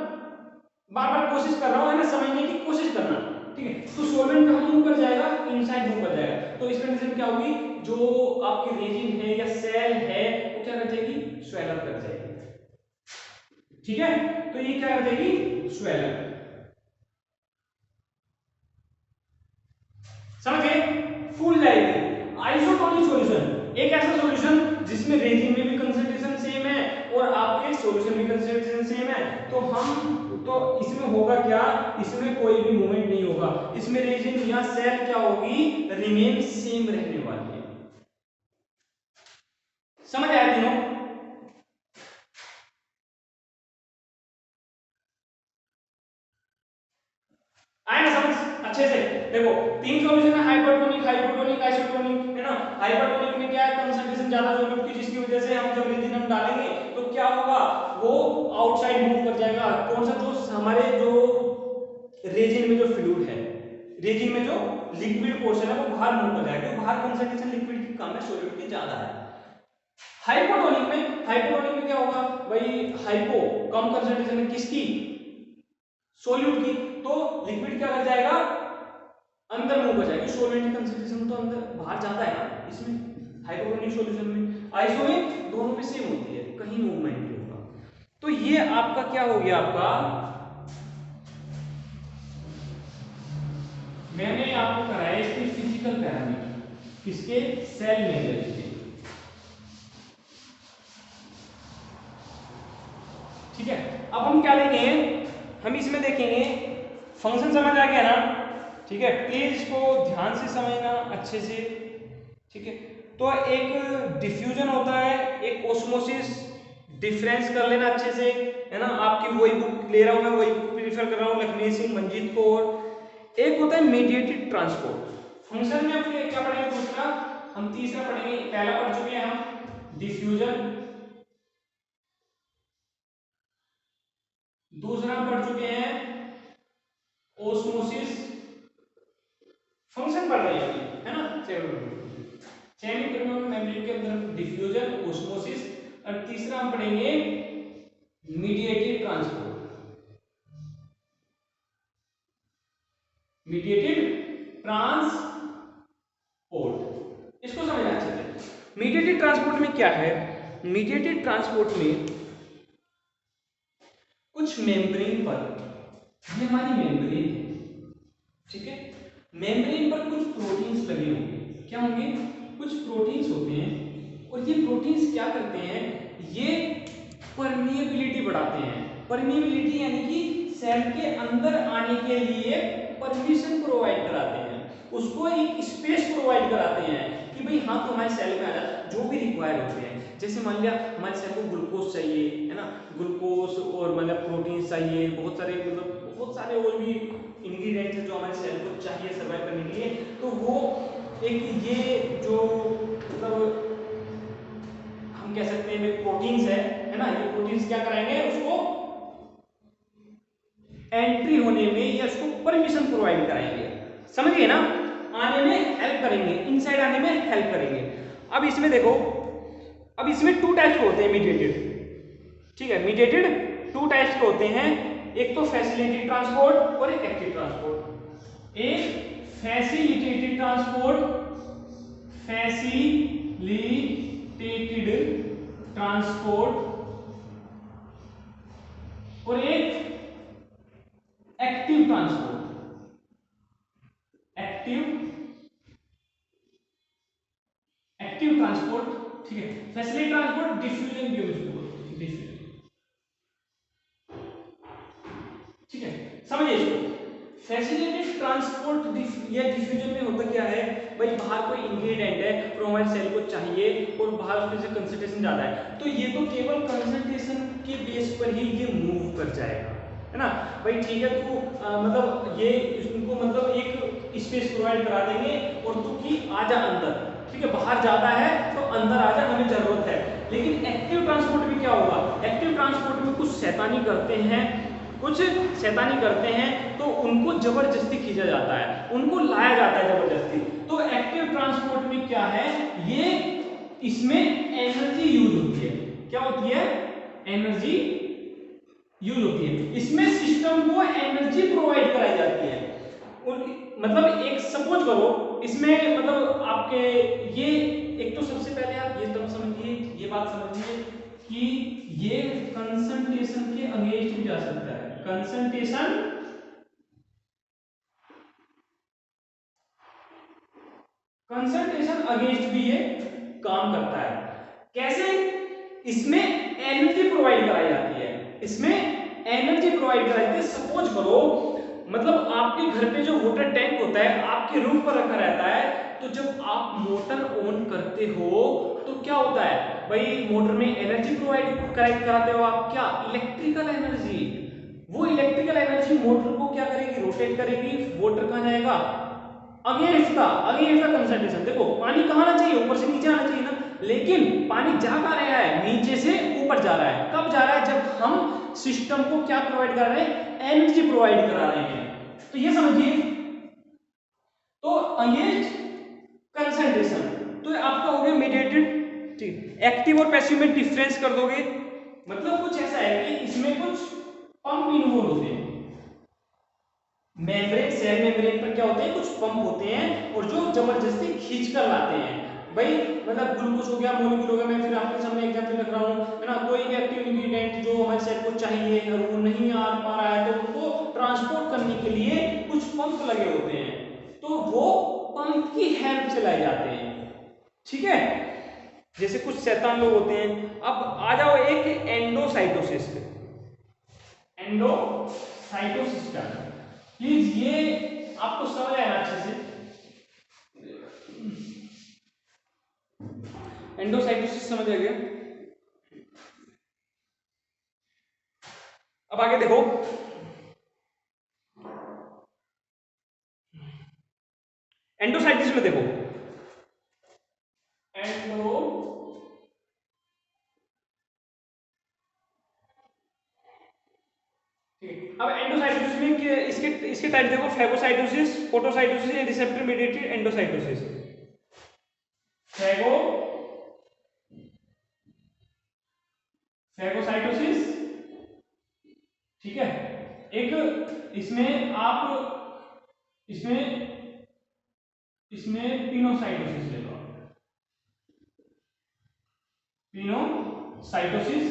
बार बार कोशिश कर रहा हूं है ना समझने की कोशिश करना, ठीक है। तो सॉल्वेंट कहां मूव कर जाएगा, इनसाइड मूव कर जाएगा। तो इस कंडीशन क्या होगी, जो आपकी रेजिन है या सेल है वो क्या कर जाएगी, स्वेल अप कर जाएगी, ठीक है। तो ये क्या कर जाएगी, स्वेल अप, समझ गए। फुल जाएगी। आइसोटोनिक सॉल्यूशन, एक ऐसा सॉल्यूशन जिसमें रेजिन में भी कंसंट्रेशन सेम है और आपके सॉल्यूशन में कंसंट्रेशन सेम है। तो इसमें होगा क्या, इसमें कोई भी मूवमेंट नहीं होगा, इसमें रेजिन या सेल क्या होगी, रिमेन सेम रहने वाली है। समझ आया तीनों, आए ना समझ अच्छे से। देखो तीन सॉल्यूशन है, हाइपरटोनिक, हाइपोटोनिक, आइसोटोनिक, है ना। हाइपरटोनिक में क्या है, कंसंट्रेशन ज्यादा सॉल्यूट की, जिसकी वजह से हम जब रेजिन हम डालेंगे तो क्या होगा, वो आउटसाइड मूव कर जाएगा। कौन सा, जो हमारे जो रेजिन में जो फ्लूइड है, रेजिन में जो लिक्विड पोर्शन है वो बाहर मूव कर जाएगा, क्योंकि बाहर कंसंट्रेशन लिक्विड की कम है, सॉल्यूट की ज्यादा है। हाइपोटोनिक में क्या होगा भाई, हाइपो कम कंसंट्रेशन है किसकी, सॉल्यूट की, तो लिक्विड क्या कर जाएगा, अंदर मूव कर जाएगी। सॉल्वेंट की कंसंट्रेशन तो अंदर बाहर ज्यादा है ना इसमें, हाइपोटोनिक सॉल्यूशन में। आइसो में दोनों में सेम होती है, कहीं मूवमेंट नहीं होगा। तो ये आपका क्या हो गया, आपका मैंने आपको कराया इसके फिजिकल पैरामीटर, किसके, सेल मेजर के, ठीक है। अब हम क्या देखेंगे, हम इसमें देखेंगे फंक्शन, समझ आ गया ना, ठीक है। प्लीज इसको ध्यान से समझना अच्छे से, ठीक है। तो एक डिफ्यूजन होता है, एक ओस्मोसिस, डिफरेंस कर लेना अच्छे से, है ना। आपकी वही बुक ले रहा हूं मैं, वही बुक प्रीफर कर रहा हूं, लखनऊ सिंह मंजीत को। और एक होता है मीडिएटेड ट्रांसपोर्ट। फंक्शन में अपने क्या पढ़ेंगे, दूसरा हम तीसरा पढ़ेंगे, पहला पढ़ चुके हैं हम डिफ्यूजन, दूसरा पढ़ चुके हैं ओस्मोसिस, फंक्शन पढ़ रहे हैं है ना। सेमी मेम्ब्रेन के अंदर डिफ्यूजन, ओस्मोसिस, और तीसरा हम पढ़ेंगे मीडिएटेड ट्रांसपोर्ट, मीडिएटेड ट्रांसपोर्ट, इसको समझना अच्छे से। मीडिएटेड ट्रांसपोर्ट में क्या है, मीडिएटेड ट्रांसपोर्ट में कुछ मेम्ब्रेन पर, ये हमारी मेम्ब्रेन है, ठीक है। मेम्ब्रेन पर कुछ प्रोटीन्स लगे होंगे, क्या होंगे, कुछ प्रोटीन्स होते हैं, और ये प्रोटीन्स क्या करते हैं, ये परमिएबिलिटी बढ़ाते हैं। परमिएबिलिटी यानी कि सेल के अंदर आने के लिए परमिशन प्रोवाइड कराते हैं, उसको एक स्पेस प्रोवाइड कराते हैं कि भाई हाँ तो हमारे सेल में आ जा, जो भी रिक्वायर होते हैं। जैसे मान लिया हमारे सेल को ग्लूकोज चाहिए, है ना, ग्लूकोज, और मतलब प्रोटीन चाहिए, बहुत सारे मतलब बहुत सारे और भी इंग्रेडिएंट्स हैं जो हमारे सेल को चाहिए सर्वाइव करने के लिए। तो वो एक ये जो मतलब हम कह सकते हैं प्रोटीन्स है ना, ये प्रोटीन्स क्या कराएंगे, उसको एंट्री होने में या उसको परमिशन प्रोवाइड कराएंगे, समझिए ना, आने में हेल्प करेंगे, इनसाइड आने में हेल्प करेंगे। अब इसमें देखो, अब इसमें टू टाइप्स होते हैं मीडिएटेड, ठीक है। मीडिएटेड टू टाइप्स के होते हैं, एक तो फैसिलिटेटेड ट्रांसपोर्ट और एक एक्टिव ट्रांसपोर्ट। एक फैसिलिटेटेड ट्रांसपोर्ट, फैसिलिटेटेड ट्रांसपोर्ट, और एक एक्टिव ट्रांसपोर्ट, एक्टिव ट्रांसपोर्ट, ठीक है। फैसिलिटेटेड ट्रांसपोर्ट डिफ्यूजन भी उसको बोलते हैं, डिफ्यूजन, ठीक है। समझिए इसको, फैसिलिटेटेड ट्रांसपोर्ट या डिफ्यूजन में होता क्या है भाई, बाहर कोई इंग्रेडिएंट है और हमारे सेल को चाहिए और बाहर उसमें से कंसंट्रेशन ज्यादा है, तो ये तो केवल कंसंट्रेशन के बेस पर ही ये मूव कर जाएगा, है ना भाई, ठीक है तू मतलब ये उनको मतलब एक स्पेस प्रोवाइड करा देंगे और तू की आजा अंदर, ठीक है बाहर जाता है तो अंदर आजा, हमें जरूरत है। लेकिन एक्टिव ट्रांसपोर्ट में क्या होगा, एक्टिव ट्रांसपोर्ट में कुछ शैतानी करते हैं, कुछ शैतानी करते हैं तो उनको जबरदस्ती खींचा जाता है, उनको लाया जाता है जबरदस्ती। तो एक्टिव ट्रांसपोर्ट में क्या है, ये इसमें एनर्जी यूज होती है। क्या होती है, एनर्जी यूज होती है। इसमें सिस्टम को एनर्जी प्रोवाइड कराई जाती है। मतलब एक सपोज करो इसमें मतलब आपके ये एक तो सबसे पहले आप ये तो समझिए, ये बात समझिए कि ये कंसंट्रेशन के अगेंस्ट भी जा सकता है। कंसंट्रेशन अगेंस्ट भी ये काम करता है। कैसे, इसमें एनर्जी प्रोवाइड कराई जाती है, इसमें एनर्जी प्रोवाइड कराई जाती है। सपोज करो मतलब आपके घर पे जो वाटर टैंक होता है आपके रूफ पर रखा रहता है, तो जब आप मोटर ऑन करते हो तो क्या होता है भाई, मोटर में एनर्जी प्रोवाइड कराते हो आप, क्या, इलेक्ट्रिकल एनर्जी। वो इलेक्ट्रिकल एनर्जी मोटर को क्या करेगी, रोटेट करेगी, वाटर कहां जाएगा, अगेंस्ट का कंसंट्रेशन। देखो पानी कहां आना चाहिए, ऊपर से नीचे आना चाहिए ना, लेकिन पानी जा कहां रहा है, नीचे से ऊपर जा रहा है। कब जा रहा है, जब हम सिस्टम को क्या प्रोवाइड कर रहे हैं, एनर्जी प्रोवाइड करा रहे हैं। तो ये समझिए, तो अगेंस्ट कंसंट्रेशन, तो आपका हो गया मीडिएटेड। ठीक, एक्टिव और पैसिव में डिफरेंस कर दोगे, मतलब कुछ ऐसा है कि इसमें कुछ पंप इन्वॉल्व होते हैं। मेम्ब्रेन, सेल मेम्ब्रेन पर क्या होते हैं, कुछ पंप होते हैं और जो जबरदस्ती खींच कर लाते हैं। भाई मतलब ग्लूकोज हो गया, मोलिक्यूल हो गया, मैं फिर आपके सामने एग्जांपल लिख रहा हूं, है ना, कोई भी एक्टिव इंग्रेडिएंट जो हमारे सेल को चाहिए और वो नहीं आ पा रहा है, तो उनको ट्रांसपोर्ट करने के लिए कुछ पंप लगे होते हैं, तो वो पंप की हेल्प से लाए जाते हैं। ठीक है, जैसे कुछ शैतान लोग होते हैं। अब आ जाओ एक एंडोसाइटोसिस पे, एंडोसाइटोसिस का प्लीज ये आपको समझ आना अच्छे से। एंडोसाइटोसिस समझ आ गया। अब आगे देखो, एंडोसाइटोसिस में देखो, अब एंडोसाइटोसिस में इसके इसके टाइप देखो, फैगोसाइटोसिस, फोटोसाइटोसिस या रिसेप्टर मीडिएटेड एंडोसाइटोसिस। फैगोसाइटोसिस, ठीक है, एक इसमें आप इसमें पिनोसाइटोसिस ले लो, पिनोसाइटोसिस।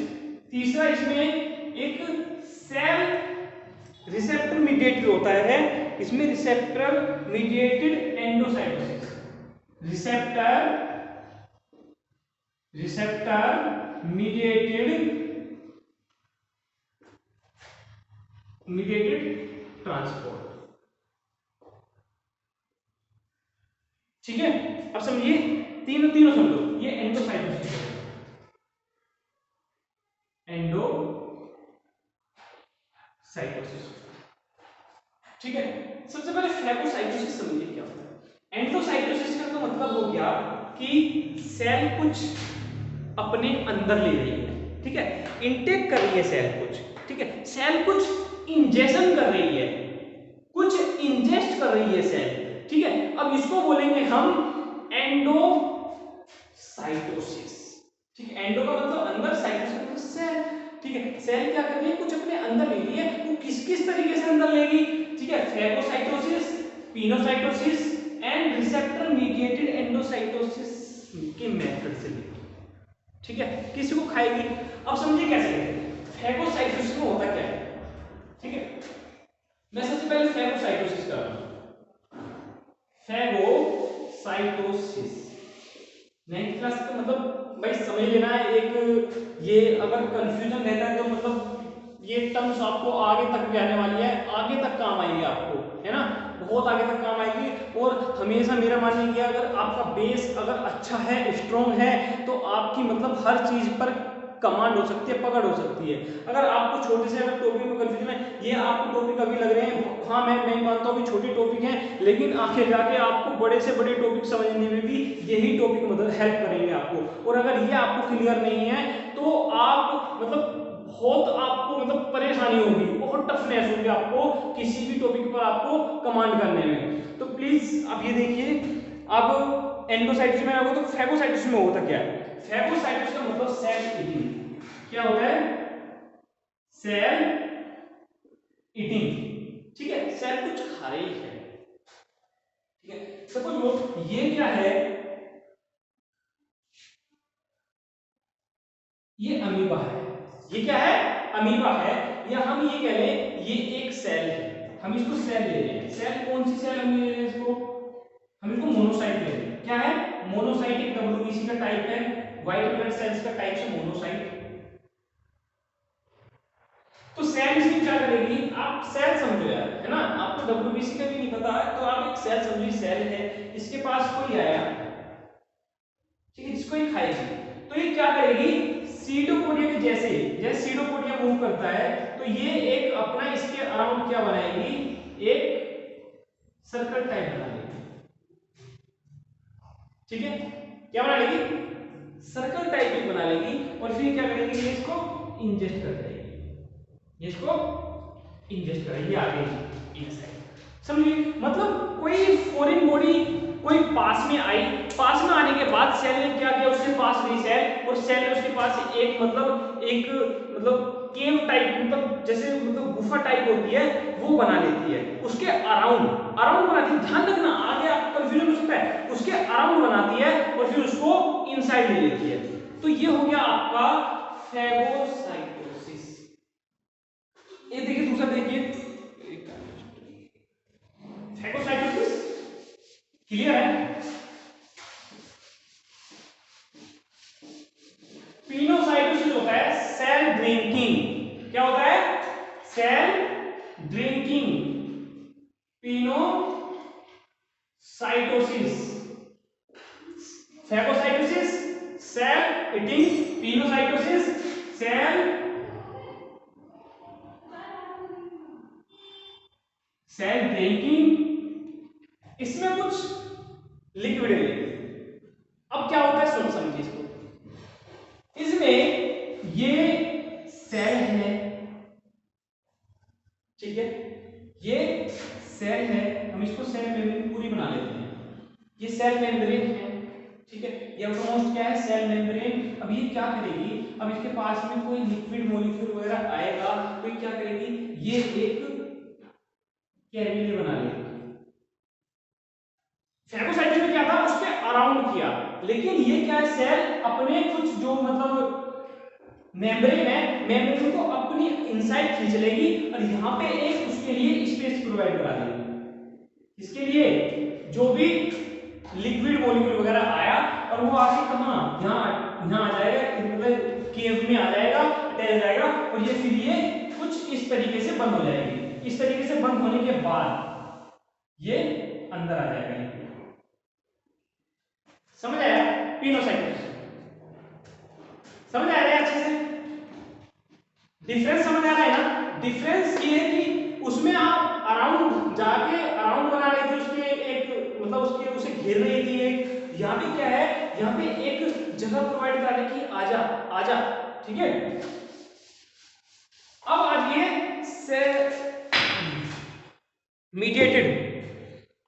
तीसरा इसमें एक सेल रिसेप्टर मीडिएटेड होता है, इसमें receptor mediated endocytosis, receptor mediated transport. ठीक है, अब समझिए, तीनों समझो, ये एंडोसाइटोसिस है, एंडोसाइटोसिस। ठीक है, सबसे पहले फैगोसाइटोसिस समझिए क्या होता है। एंडोसाइटोसिस का तो मतलब हो गया कि सेल कुछ अपने अंदर ले रही है, ठीक है, इनटेक कर रही है सेल कुछ, ठीक है, सेल कुछ इंजेक्शन कर रही है, कुछ इंजेस्ट कर रही है सेल, ठीक है। अब इसको बोलेंगे हम एंडोसाइटोसिस, ठीक है, एंडो का मतलब अंदर, साइटोसिस का मतलब सेल, ठीक है। सेल क्या कर रही है, कुछ अपने अंदर ले रही है, वो किस तरीके से अंदर लेगी, ठीक है, phagocytosis, pinocytosis and receptor mediated endocytosis के मेथड से लेगी, ठीक है, किसी को खाएगी। अब समझिए कैसे, फैगोसाइटोसिस में होता क्या है, ठीक है, मैं सबसे पहले फैगोसाइटोसिस कर रहा हूं। फैगोसाइटोसिस 9th क्लास का मतलब भाई समझ लेना है, एक ये अगर कंफ्यूजन रहता है तो मतलब ये टर्म्स आपको आगे तक भी आने वाली है, आगे तक काम आएगी आपको, है ना, बहुत आगे तक काम आएगी। और हमेशा मेरा मानना है अगर आपका बेस अगर अच्छा है, स्ट्रॉन्ग है, तो आपकी मतलब हर चीज पर कमांड हो सकती है, पकड़ हो सकती है। अगर आपको छोटे से अगर टॉपिक में कंफ्यूजन है, ये आपको टॉपिक अभी लग रहे हैं, हाँ मैं मानता हूँ कि छोटे टॉपिक हैं, लेकिन आगे जाके आपको बड़े से बड़े टॉपिक समझने में भी यही टॉपिक मदद हेल्प करेंगे आपको। और अगर ये आपको क्लियर नहीं है तो आप मतलब बहुत आपको मतलब परेशानी होगी, बहुत टफनेस होगी आपको किसी भी टॉपिक पर आपको कमांड करने में। तो प्लीज आप ये देखिए, अब एंडोसाइटिस में आएगा तो फैगोसाइटिस में होता क्या है? फैगोसाइटिस का मतलब सेल ईटिंग। क्या होता है? Cell eating. ठीक है, सेल कुछ खा रही है। ठीक है, सपोज ये क्या है? ये अमीबा है। ये क्या है? अमीबा है, या हम ये कह लें ये एक सेल है। हम इसको सेल ले रहे हैं। सेल कौन सी सेल हम ले रहे हैं इसको? हम इसको मोनोसाइट ले रहे हैं। क्या है? मोनोसाइट एक डब्ल्यूबीसी का टाइप है, व्हाइट ब्लड सेल्स का टाइप है मोनोसाइट। तो सेल इसमें क्या करेगी? आप सेल समझो यार, है ना? आपको डब्ल्यूबीसी का भी नहीं पता है तो आप एक सेल समझिए, सेल है, इसके पास कोई आया, ठीक है, जिसको ये खाएगी, तो ये क्या करेगी? सीडोपोडिया के जैसे, जैसे सीडोपोडिया मूव करता है तो ये एक अपना इसके अराउंड क्या बनाएगी? एक सर्कल टाइप बना लेगी। ठीक है, क्या बना लेगी? सर्कल टाइप की बना लेगी, और फिर क्या करेगी? ये इसको इंजेस्ट कर देगी, इसको इंजेस्ट करेगी आगे इनसाइड। समझिए, मतलब कोई फॉरेन बॉडी कोई पास में आई, पास में आने के बाद सेल ने क्या किया? उसके पास गई सेल, और सेल ने उसके पास एक मतलब केव टाइप, मतलब जैसे मतलब गुफा टाइप होती है वो बना लेती है। उसके अराउंड अराउंड बनाती है, ध्यान रखना आगे आपको कंफ्यूजन हो सकता है। उसके अराउंड बनाती है और फिर उसको इनसाइड ले लेती है। तो ये हो गया आपका फैगोसाइटोसिस। ये देखिए, दूसरा देखिए, फैगोसाइटोसिस क्लियर है? पिनोसाइटोसिस होता है सेल ड्रिंकिंग। क्या होता है? Cell drinking. Pinocytosis. Phagocytosis cell eating, pinocytosis cell drinking. इसमें कुछ लिक्विड है। अब क्या होता है, सुन समझिए इसको। इसमें ये सेल है, ठीक है, ये सेल है, हम इसको सेल मेम्ब्रेन पूरी बना लेते हैं। ये सेल मेम्ब्रेन है, ठीक है, ये ऑलमोस्ट क्या है? Cell membrane. अब ये क्या करेगी? अब इसके पास में कोई लिक्विड मॉलिक्यूल वगैरह आएगा तो ये क्या करेगी? ये एक कैविटी बना लेगी। फैगोसाइटोसिस में क्या था? उसके अराउंड किया, लेकिन ये क्या है? सेल अपने कुछ जो मतलब मेम्ब्रेन है, मेम्ब्रेन को अपनी इनसाइड खींच लेगी और यहाँ पे एक उसके लिए स्पेस प्रोवाइड करा देगी। इसके लिए जो भी लिक्विड मॉलिक्यूल वगैरह आया और वो आके कहाँ? यहाँ आ जाएगा, मतलब केव में आ जाएगा, अटैच जाएगा, और ये फिर ये कुछ इस तरीके से बंद हो जाएगी। इस तरीके से बंद होने के बाद ये अंदर आ जाएगा। समझ आया? पिनोसाइटोसिस समझ आ रहा है अच्छे से? डिफरेंस समझ आ रहा है ना? डिफरेंस ये है कि उसमें आप अराउंड जाके अराउंड बना रहे थे, उसके एक मतलब उसके उसे घेर रही थी एक। यहाँ पे क्या है? यहाँ पे एक जगह प्रोवाइड करा रही कि आजा आजा, ठीक है। अब आइए से मीडिएटेड,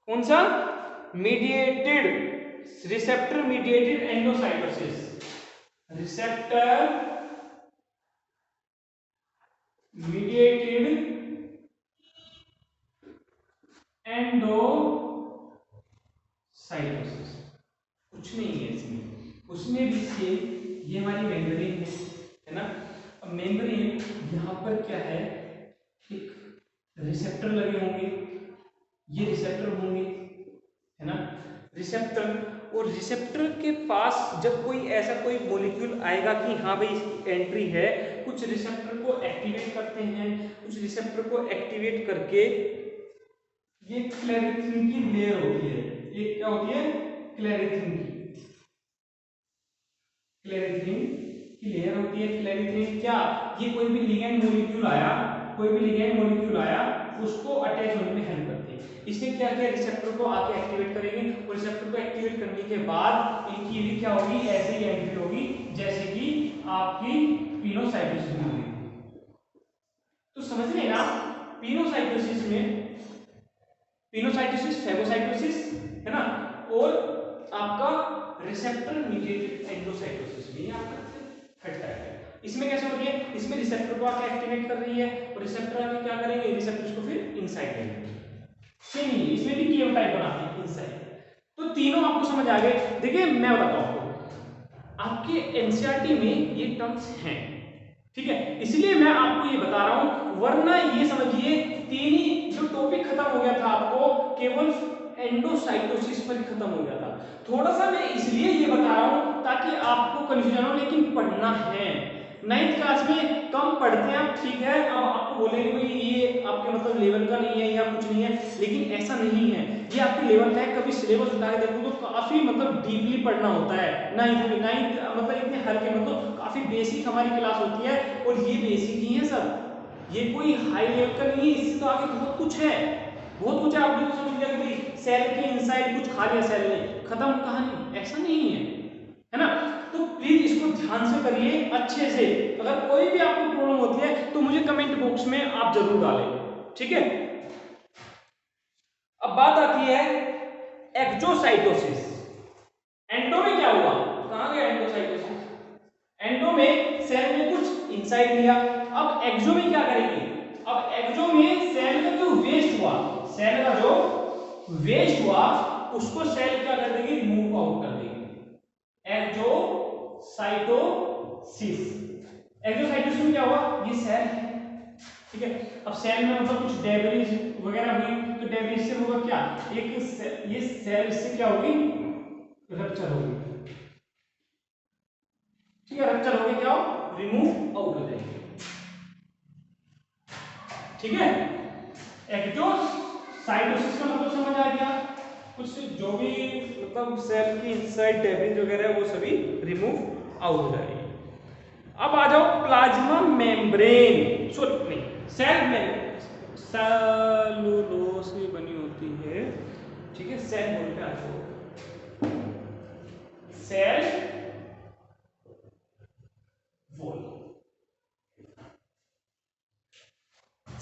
कौन सा? Mediated, receptor mediated endocytosis. Receptor mediated endocytosis. कुछ नहीं है इसमें, उसमें भी सेम ये हमारी मेम्ब्रेन है ना। अब मेम्ब्रेन यहाँ पर क्या है? एक रिसेप्टर लगे होंगे, ये रिसेप्टर होंगे, है ना, रिसेप्टर। और रिसेप्टर के पास जब कोई ऐसा कोई मॉलिक्यूल आएगा कि हाँ भाई इसकी एंट्री है, कुछ रिसेप्टर को एक्टिवेट करते हैं, कुछ रिसेप्टर को एक्टिवेट करके ये क्लेरिथिन की लेयर होती है। ये क्या होती है? क्लेरिथिन की, क्लेरिथिन की लेयर होती है क्लेरिथिन। क्या ये कोई भी लिगैंड मॉलिक्यूल आया, कोई भी लिगैंड मॉलिक्यूल आया उसको अटैच होने में हेल्प करती है। इसने क्या किया, रिसेप्टर को आके एक्टिवेट करेंगे और रिसेप्टर को एक्टिवेट करने के बाद इनकी भी क्या होगी, ऐसे ही एंट्री होगी जैसे कि आपकी पिनोसाइटोसिस में हुई। तो समझ रहे ना, पिनोसाइटोसिस में, पिनोसाइटोसिस फेगोसाइटोसिस है ना, और आपका रिसेप्टर मीडिएटेड एंडोसाइटोसिस में आपका थर्ड टाइप है। इसमें कैसे होती है, इसमें रिसेप्टर को आके एक्टिवेट कर रही है और रिसेप्टर आके क्या करेंगे, रिसेप्टर्स को फिर इनसाइड लेंगे। सेम ही इसमें भी केव टाइप बनाते हैं इनसाइड। तो तीनों आपको समझ आ गए। देखिए मैं बताता हूं आपको, आपके एनसीईआरटी में ये टर्म्स हैं, ठीक है, इसलिए मैं आपको ये बता रहा हूं, वरना ये समझिए तीन ही जो टॉपिक खत्म हो गया था आपको केवल एंडोसाइटोसिस पर ही खत्म हो गया था। थोड़ा सा मैं इसलिए ये बता रहा हूं ताकि आपको कंफ्यूजन हो, लेकिन पढ़ना है। 9th क्लास में कम पढ़ते हैं आप, ठीक है, अब आपको बोलेंगे भाई ये आपके मतलब लेवल का नहीं है या कुछ नहीं है, लेकिन ऐसा नहीं है, ये आपके लेवल का है। कभी सिलेबस उठा के देखो तो काफी मतलब डीपली पढ़ना होता है। 9th मतलब इतने हल्के, मतलब काफी बेसिक हमारी क्लास होती है और ये बेसिक ही है सब, ये कोई हाई लेवल का नहीं है, इससे तो आगे बहुत कुछ है, बहुत कुछ है। आपने तो समझ लिया कि भाई सेल के इनसाइड कुछ खा लिया सेल ने, खत्म कहानी, ऐसा नहीं है ना। तो प्लीज इसको ध्यान से करिए अच्छे से। अगर कोई भी आपको प्रॉब्लम होती है तो मुझे कमेंट बॉक्स में आप जरूर डालें, ठीक है। अब बात आती है एक्जोसाइटोसिस। एंडो में क्या हुआ, कहां गया एंडोसाइटोसिस, एंडो में सेल ने कुछ इनसाइड लिया। अब एक्सो में क्या करेंगे, अब एक्सो में सेल का जो वेस्ट हुआ, सेल का जो वेस्ट हुआ उसको सेल क्या कर देंगे, रिमूव आउट कर देंगे। एक्सोसाइटोसिस, एक्सोसाइटोसिस में क्या हुआ, ये सेल है, ठीक है। अब सेल में मतलब कुछ डेब्रिज वगैरह हुई, तो डेब्रिज से होगा क्या, एक ये सेल इससे क्या होगी, रप्चर होगी, ठीक है, रप्चर हो गया, क्या हो, रिमूव आउट हो जाएगी, ठीक है। एक्टोसाइटोसिस का मतलब समझ आ गया, कुछ जो भी मतलब सेल की इनसाइड डेब्रिज वगैरह वो सभी रिमूव आउट हो जाएगी। अब आ जाओ प्लाज्मा मेम्ब्रेन, सॉरी नहीं, सेल में सेलुलोज से बनी होती है, ठीक है, सेल बोल पे आ जाओ, cell wall,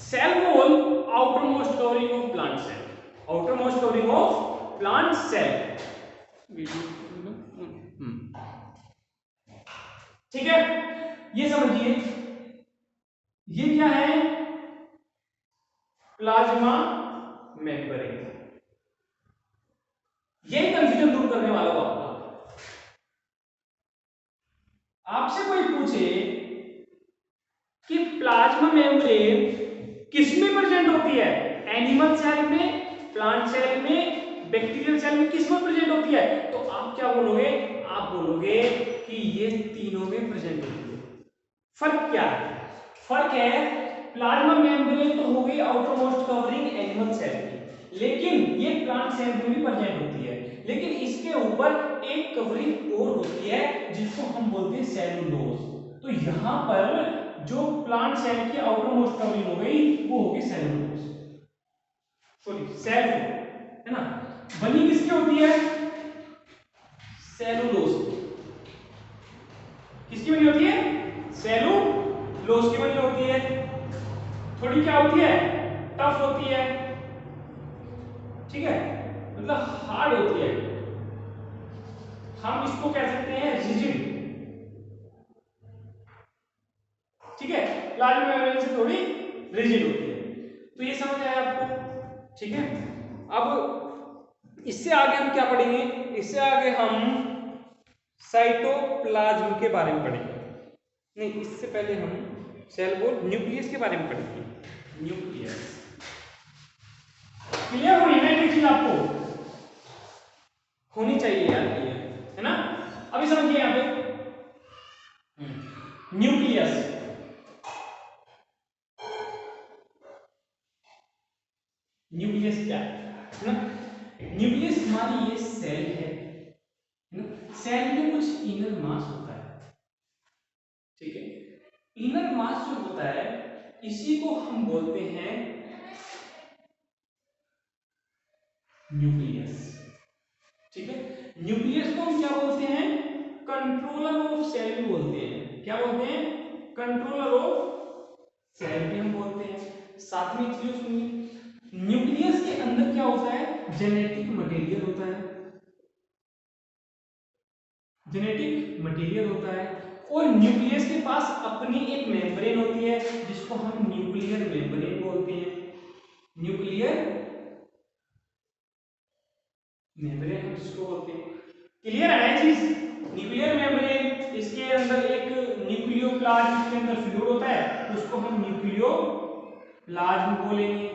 cell wall outermost covering of plant cell, outermost covering of plant cell, ठीक है। ये समझिए ये क्या है, प्लाज्मा मेम्ब्रेन, यही कंफ्यूजन दूर करने वाला हो आपका। आपसे कोई पूछे कि प्लाज्मा मेम्ब्रेन किसमें प्रेजेंट होती है, एनिमल सेल में, प्लांट सेल में, बैक्टीरियल सेल में, किसमें प्रेजेंट होती है, तो आप क्या बोलोगे, आप बोलोगे कि ये तीनों में प्रेजेंट होती है। फर्क क्या है, फर्क है प्लाज्मा मेम्ब्रेन तो हो गई आउटरमोस्ट कवरिंग एनिमल सेल की, लेकिन ये प्लांट सेल में भी प्रेजेंट होती है, लेकिन इसके ऊपर एक कवरिंग और होती है जिसको हम बोलते हैं सेलुलोज। तो यहां पर जो प्लांट सेल की आउटरमोस्ट कवरिंग हो गई वो होगी सेलुलोज, सॉरी सेल है ना, बनी किसकी होती है, सेलुलोज, किसकी बनी होती है, सेलुलोज की बनी होती है। थोड़ी क्या होती है, टफ होती है, ठीक है, मतलब हार्ड होती है, हम इसको कह सकते हैं रिजिड, ठीक है, प्लाज्मा मेम्ब्रेन से थोड़ी रिजिड होती है। तो ये समझ आया आपको, ठीक है। अब इससे आगे हम क्या पढ़ेंगे, इससे आगे हम साइटोप्लाज्म के बारे में पढ़ेंगे, नहीं इससे पहले हम सेल वॉल न्यूक्लियस के बारे में पढ़ेंगे, न्यूक्लियस, क्लियर होनी है ये चीज आपको होनी चाहिए यार, क्लियर है ना। अभी समझिए यहां पे न्यूक्लियस, न्यूक्लियस क्या है ना, न्यूक्लियस हमारी ये सेल है ना, सेल में कुछ इनर मास होता है, मास जो होता है इसी को हम बोलते हैं न्यूक्लियस। ठीक है, न्यूक्लियस को हम क्या बोलते हैं? कंट्रोलर ऑफ सेल भी बोलते हैं। क्या बोलते हैं? कंट्रोलर ऑफ सेल भी हम बोलते हैं। साथ में चीज सुनिए, न्यूक्लियस के अंदर क्या होता है? जेनेटिक मटेरियल होता है, जेनेटिक मटेरियल होता है। और न्यूक्लियस के पास अपनी एक मेम्ब्रेन होती है जिसको हम न्यूक्लियर मेम्ब्रेन बोलते हैं। न्यूक्लियर मेम्ब्रेन हम जिसको बोलते हैं। क्लियर है ना चीज? न्यूक्लियर मेम्ब्रेन, इसके अंदर एक न्यूक्लियोप्लाज्म के अंदर फ्लूइड होता है, उसको हम न्यूक्लियोप्लाज्म बोलेंगे।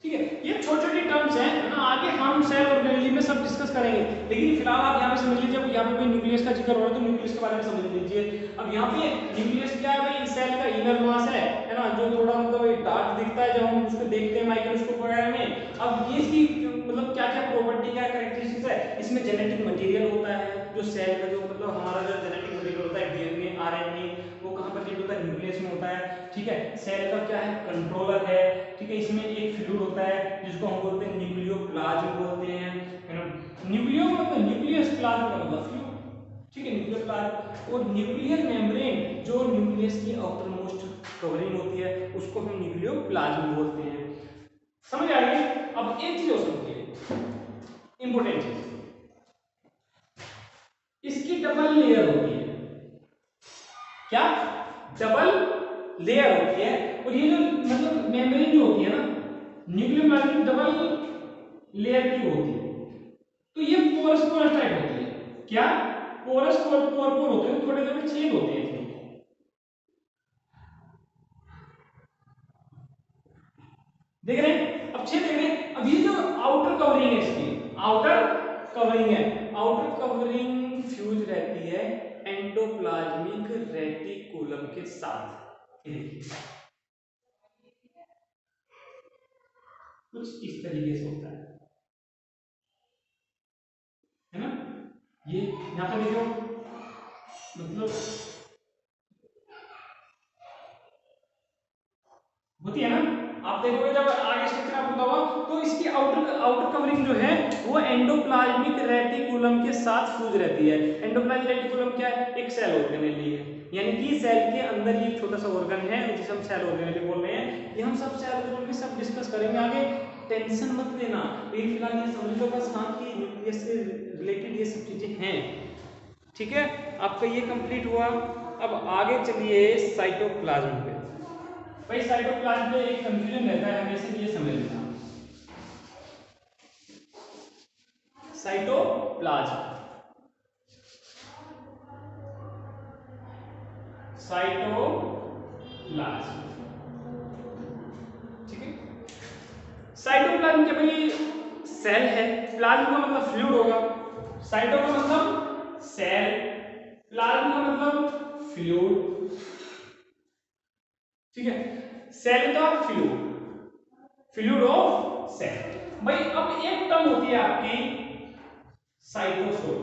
ठीक है, ये छोटी छोटी टर्म्स हैं ना, आगे हम सेल ऑर्गेनेल में सब डिस्कस करेंगे, लेकिन फिलहाल आप यहाँ पे समझ लीजिए। जब यहाँ पे कोई न्यूक्लियस का जिक्र हो रहा है तो न्यूक्लियस के बारे में समझ लीजिए। अब यहाँ पे न्यूक्लियस क्या है भाई? सेल का इनर मास है ना, जो थोड़ा मतलब डार्क दिखता है जब हम उसको देखते हैं माइक्रोस्कोप वगैरह में। अब ये इसकी मतलब क्या क्या प्रॉपर्टी, क्या कैरेक्टरिस्टिक्स है? इसमें जेनेटिक मटेरियल होता है, जो सेल का जो मतलब हमारा जो जेनेटिक मटेरियल होता है, डीएनए, आरएनए, वो कहाँ पर होता है? न्यूक्लियस में होता है। ठीक है, सेल का क्या है? कंट्रोलर है। ठीक है, इसमें एक फ्लूइड होता है जिसको हम बोलते हैं न्यूक्लियोप्लाज्म बोलते हैं, है ना। न्यूक्लियो मतलब न्यूक्लियस, प्लाज्म का मतलब फ्लूइड। ठीक है, न्यूक्लियोप्लाज्म। और न्यूक्लियर मेम्ब्रेन जो न्यूक्लियस की आउटर मोस्ट कवरिंग होती है उसको हम न्यूक्लियोप्लाज्म बोलते हैं। समझ आ गई? अब एक चीज और समझिए, इंपॉर्टेंट चीज, इसकी डबल लेयर होती है। क्या? डबल लेयर होती है। और ये जो मतलब मेम्ब्रेन जो होती है ना, न्यूक्लियोप्लाज्म डबल लेयर की होती है, तो ये पोरस पोरस टाइप होती है। क्या? पोरस पोर पोर पोर होते हैं, थोड़े थोड़े छेद होते हैं इसमें। देख रहे हैं? अब छेद देख रहे हैं। अब ये जो आउटर कवरिंग है, इसकी आउटर कवरिंग है, आउटर कवरिंग फ्यूज रहती है एंडोप्लाज्मिक रेटिकुलम के साथ। कुछ इस तरीके से होता है ना। ये यहां पर देखो, मतलब होती है ना। आप देखोगे जब आगे स्ट्रक्चर आपको बताऊंगा, तो इसकी आउटर आउटर कवरिंग जो है वो एंडोप्लाज्मिक रेटिकुलम के साथ फ्यूज रहती है। एंडोप्लाज्मिक रेटिकुलम क्या है? एक सेल ऑर्गेनेल है, यानी कि सेल के अंदर ये छोटा सा ऑर्गन है जिसे हम सेल ऑर्गेनेल बोल रहे हैं। ये हम सब सेल ऑर्गेनेल में सब डिस्कस करेंगे आगे, टेंशन मत लेना। लेकिन फिलहाल ये समझ लो बस हाँ कि न्यूक्लियस से रिलेटेड ये सब चीजें हैं। ठीक है, आपका ये कंप्लीट हुआ। अब आगे चलिए साइटोप्लाज्म पे। भाई साइटोप्लाज्म पे एक कंफ्यूजन रहता है हमेशा, ये समझ लेना। साइटोप्लाज्म, साइटोप्लाज्म, ठीक है। साइटोप्लाज्म क्या भाई? सेल है, प्लाज्म का मतलब फ्लूइड होगा, साइटो का मतलब सेल, प्लाज्म का मतलब फ्लूइड। ठीक है, सेल का फ्लूइड, फ्लूइड ऑफ सेल। भाई अब एक टर्म होती है आपकी साइटोसोल,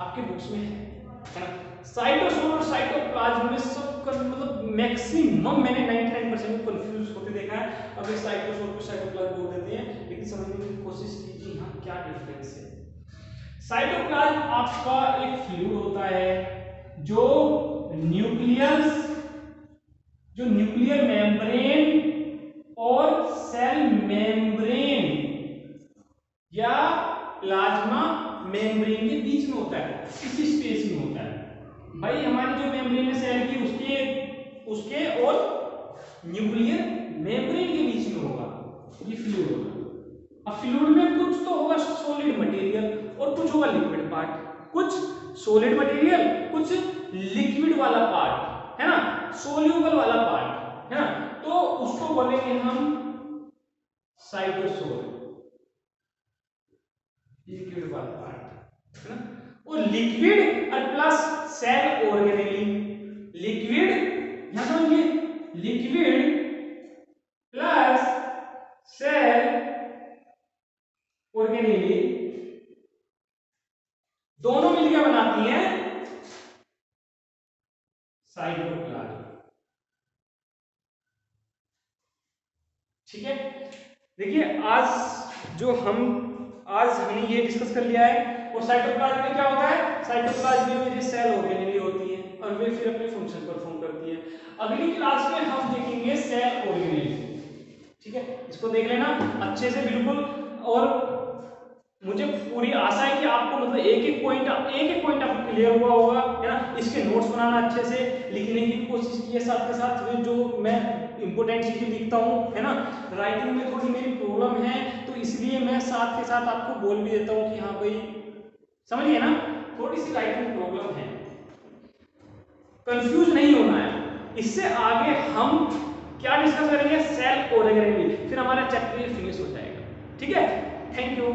आपके बुक्स में है ना। साइटोसोल और साइटोप्लाज्म में सब मतलब मैक्सिमम मैंने 99% कंफ्यूज होते देखा है। अब ये साइटोसोल को साइटोप्लाज्म बोल देते हैं, लेकिन समझने की कोशिश कीजिए यहाँ क्या डिफरेंस है। साइटोप्लाज्म आपका एक फ्लूइड होता है जो न्यूक्लियस, जो न्यूक्लियर मेम्ब्रेन और सेल मेम्ब्रेन या प्लाज्मा मेम्ब्रेन के बीच में होता है, इसी स्पेस में होता है। भाई हमारी जो मेम्ब्रेन है सेल की, उसके और न्यूक्लियर मेम्ब्रेन के बीच में होगा, ये फ्लूइड होगा। अब फ्लूइड में कुछ तो होगा सॉलिड मटेरियल और कुछ होगा लिक्विड पार्ट, कुछ सॉलिड मटेरियल, कुछ लिक्विड वाला पार्ट, है ना, सोल्यूबल वाला पार्ट, है ना। तो उसको बोलेंगे हम साइटोसोल, लिक्विड वाला पार्ट, है ना। और लिक्विड और प्लस सेल ऑर्गेनेली, लिक्विड यहां समझिए, लिक्विड प्लस सेल ऑर्गेनेली दोनों मिलकर बनाती हैं साइटोप्लाज्म। ठीक है, देखिए आज हमने ये डिस्कस कर लिया है। और साइटोप्लाज्म में क्या होता है, साइटोप्लाज्म में जो सेल ऑर्गेनेली होती है और वे फिर अपने फंक्शन परफॉर्म करती है। अगली क्लास में हम देखेंगे सेल ऑर्गेनेली। ठीक है, इसको देख लेना अच्छे से बिल्कुल। और मुझे पूरी आशा है कि आपको मतलब एक एक पॉइंट आपको क्लियर हुआ होगा, है ना। इसके नोट्स बनाना अच्छे से, लिखने की कोशिश कीजिए, साथ के साथ जो मैं इंपॉर्टेंट चीजें लिखता हूँ, है ना। राइटिंग में थोड़ी मेरी प्रॉब्लम है, तो इसलिए मैं साथ के साथ आपको बोल भी देता हूँ कि हाँ भाई समझिए ना, थोड़ी सी राइटिंग प्रॉब्लम है, कंफ्यूज नहीं होना है। इससे आगे हम क्या डिस्कस करेंगे, सेल ऑर्गेनेली, फिर हमारा चैप्टर फिनिश हो जाएगा। ठीक है, थैंक यू।